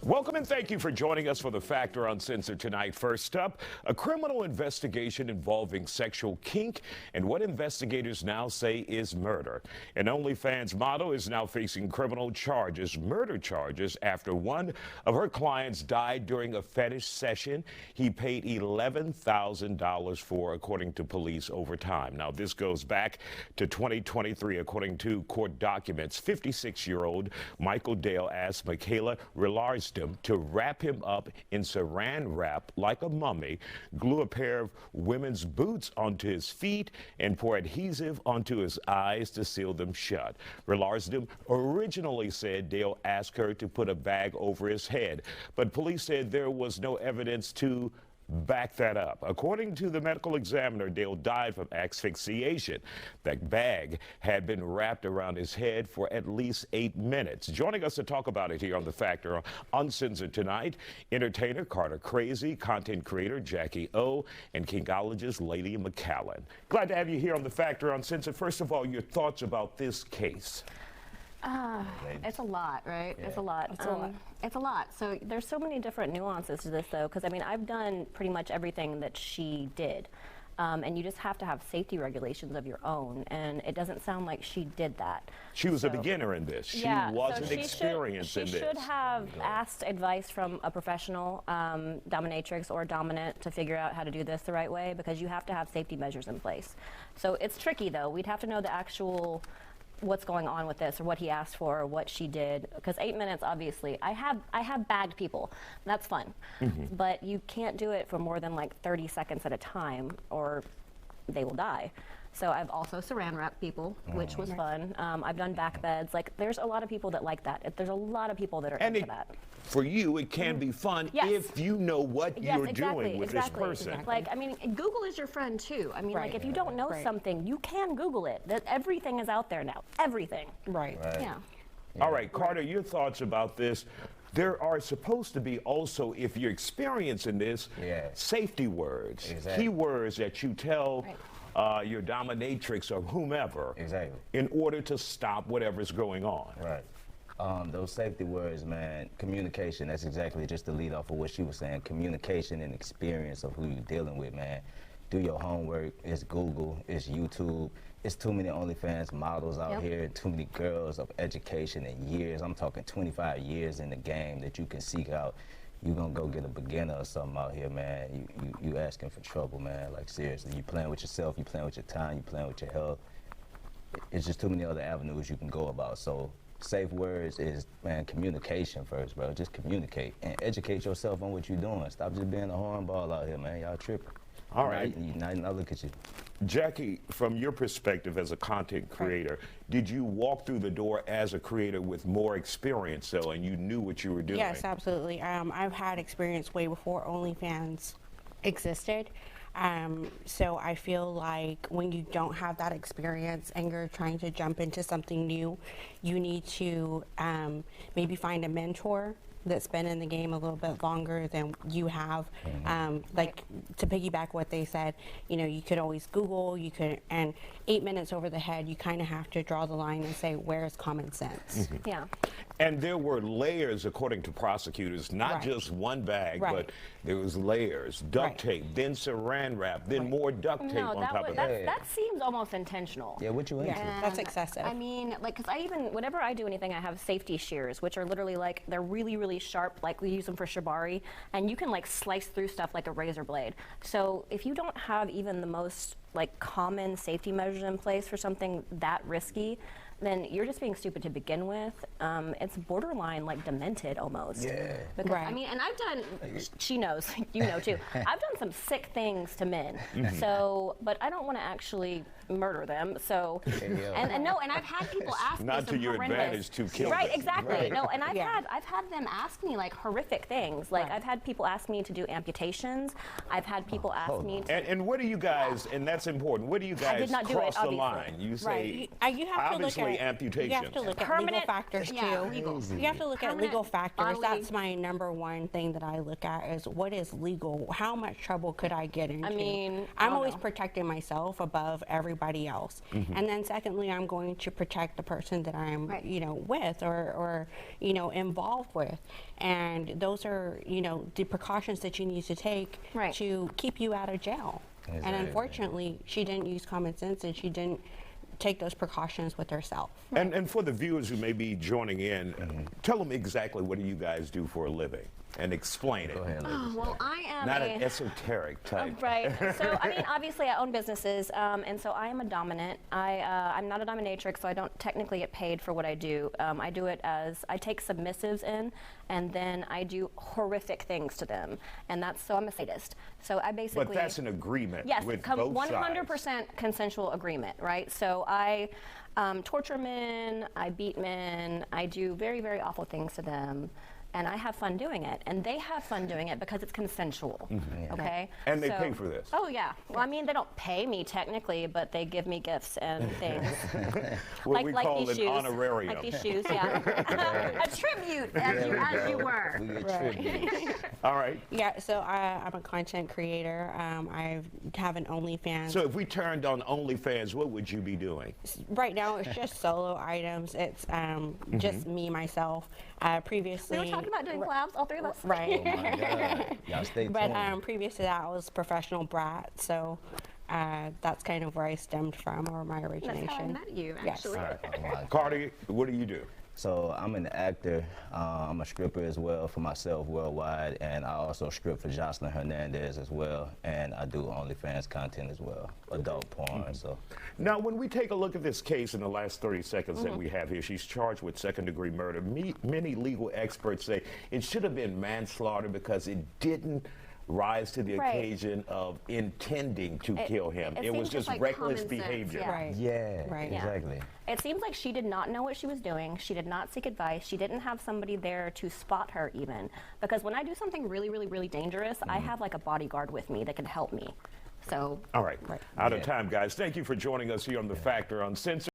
Welcome and thank you for joining us for the Factor Uncensored tonight. First up, a criminal investigation involving sexual kink and what investigators now say is murder. An OnlyFans model is now facing criminal charges, murder charges, after one of her clients died during a fetish session he paid $11,000 for, according to police, over time. Now, this goes back to 2023, according to court documents. 56-year-old Michael Dale asked Michaela Rillarsdon to wrap him up in saran wrap like a mummy, glue a pair of women's boots onto his feet, and pour adhesive onto his eyes to seal them shut. Rillarsdon originally said Dale asked her to put a bag over his head, but police said there was no evidence to back that up. According to the medical examiner, Dale died from asphyxiation. That bag had been wrapped around his head for at least 8 minutes. Joining us to talk about it here on The Factor Uncensored tonight, entertainer Carter Crazy, content creator Jackie O, and kinkologist Lady McCallan. Glad to have you here on The Factor Uncensored. First of all, your thoughts about this case. It's a lot, right? Yeah. It's a lot. It's a lot. So there's so many different nuances to this, though, because I mean, I've done pretty much everything that she did, and you just have to have safety regulations of your own, and it doesn't sound like she did that. She was a beginner in this. She wasn't experienced in this. She should have asked advice from a professional dominatrix or dominant to figure out how to do this the right way, because you have to have safety measures in place. So it's tricky, though. We'd have to know the actual what's going on with this, or what he asked for, or what she did, because 8 minutes, obviously, I have bagged people. That's fun, but you can't do it for more than like 30 seconds at a time, or they will die. So I've also saran wrapped people, which was fun. I've done back beds. Like, there's a lot of people that like that. There's a lot of people that are into that. For you, it can be fun if you know what you're doing with this person. Like, I mean, Google is your friend too. I mean, like, if you don't know something, you can Google it. That everything is out there now. Everything. Right. Yeah. All right, Carter, your thoughts about this? There are supposed to be also, if you're experiencing this, safety words, keywords that you tell your dominatrix or whomever in order to stop whatever's going on. Right. Those safety words, man, communication, that's exactly just the lead off of what she was saying. Communication and experience of who you're dealing with, man. Do your homework. It's Google, it's YouTube. It's too many OnlyFans models out here, too many girls of education and years. I'm talking 25 years in the game that you can seek out. You gonna go get a beginner or something out here, man. You asking for trouble, man. Like, seriously, you playing with yourself, you playing with your time, you playing with your health. It's just too many other avenues you can go about. So safe words is, man, communication first, bro. Just communicate and educate yourself on what you're doing. Stop just being a hornball out here, man. Y'all tripping. All right. Now look at you. Jackie, from your perspective as a content creator, did you walk through the door as a creator with more experience, though, and you knew what you were doing? Yes, absolutely. I've had experience way before OnlyFans existed. So I feel like when you don't have that experience and you're trying to jump into something new, you need to maybe find a mentor that's been in the game a little bit longer than you have. Like, to piggyback what they said, you know, you could always Google, you could, and 8 minutes over the head, you kind of have to draw the line and say, where's common sense? Yeah. And there were layers, according to prosecutors, not just one bag, but there was layers, duct tape, then saran wrap, then more duct tape on top of that. That seems almost intentional. Yeah, what you into? That's excessive. I mean, like, because whenever I do anything, I have safety shears, which are literally like, they're really, really sharp, like we use them for shibari, and you can like slice through stuff like a razor blade. So if you don't have even the most like common safety measures in place for something that risky, then you're just being stupid to begin with. It's borderline like demented almost. Yeah. Because, I mean, and I've done, she knows, you know too, I've done some sick things to men. So, but I don't want to actually murder them. So, and I've had people ask me not to your advantage to kill them. Right, exactly. No, and I've had them ask me like horrific things. Like I've had people ask me to do amputations. I've had people ask me to. And what do you guys, and that's important, what do you guys cross the line? You say, you have to look at amputation. You have to look at legal factors too. You have to look at legal factors. That's my #1 thing that I look at is what is legal. How much trouble could I get into? I mean, I'm always protecting myself above everybody everybody else. And then secondly, I'm going to protect the person that I'm, you know, with or, you know, involved with. And those are, you know, the precautions that you need to take to keep you out of jail. And unfortunately, she didn't use common sense, and she didn't take those precautions with herself. And for the viewers who may be joining in, tell them exactly what do you guys do for a living, and explain it. Go ahead, ladies. Well, I am Not an esoteric type. Right. So, I mean, obviously, I own businesses, and so I am a dominant. I'm not a dominatrix, so I don't technically get paid for what I do. I do it as I take submissives in, and then I do horrific things to them, and so I'm a sadist. So I basically. But that's an agreement. Yes, with both 100% sides. consensual agreement, right? So I torture men, I beat men, I do very, very awful things to them. And I have fun doing it, and they have fun doing it because it's consensual, okay? And they pay for this. Oh, yeah. Well, I mean, they don't pay me technically, but they give me gifts and things. What we call these an shoes. honorarium. Like these shoes, yeah. A tribute, as you were. We get tributes. All right. Yeah, so I'm a content creator. I have an OnlyFans. So if we turned on OnlyFans, what would you be doing? Right now, it's just solo items. It's just me, myself. Previously, We were talking about doing collabs, all three of us. right. Oh my God. Y'all stay tuned. But previous to that, I was professional brat. So that's kind of where I stemmed from, or my origination. That's how I met you, Yes. actually. Oh my God. Cardi, what do you do? So I'm an actor. I'm a stripper as well for myself worldwide, and I also strip for Jocelyn Hernandez as well, and I do OnlyFans content as well, adult porn. So Now, when we take a look at this case in the last 30 seconds that we have here, she's charged with second-degree murder. Many legal experts say it should have been manslaughter because it didn't rise to the occasion of intending to kill him. It was seems just like reckless common sense, behavior. yeah. Right. yeah, Right. Yeah. exactly. It seems like she did not know what she was doing. She did not seek advice. She didn't have somebody there to spot her even. Because when I do something really, really, really dangerous, I have like a bodyguard with me that can help me. So. All right. Out of time, guys. Thank you for joining us here on The Factor Uncensored.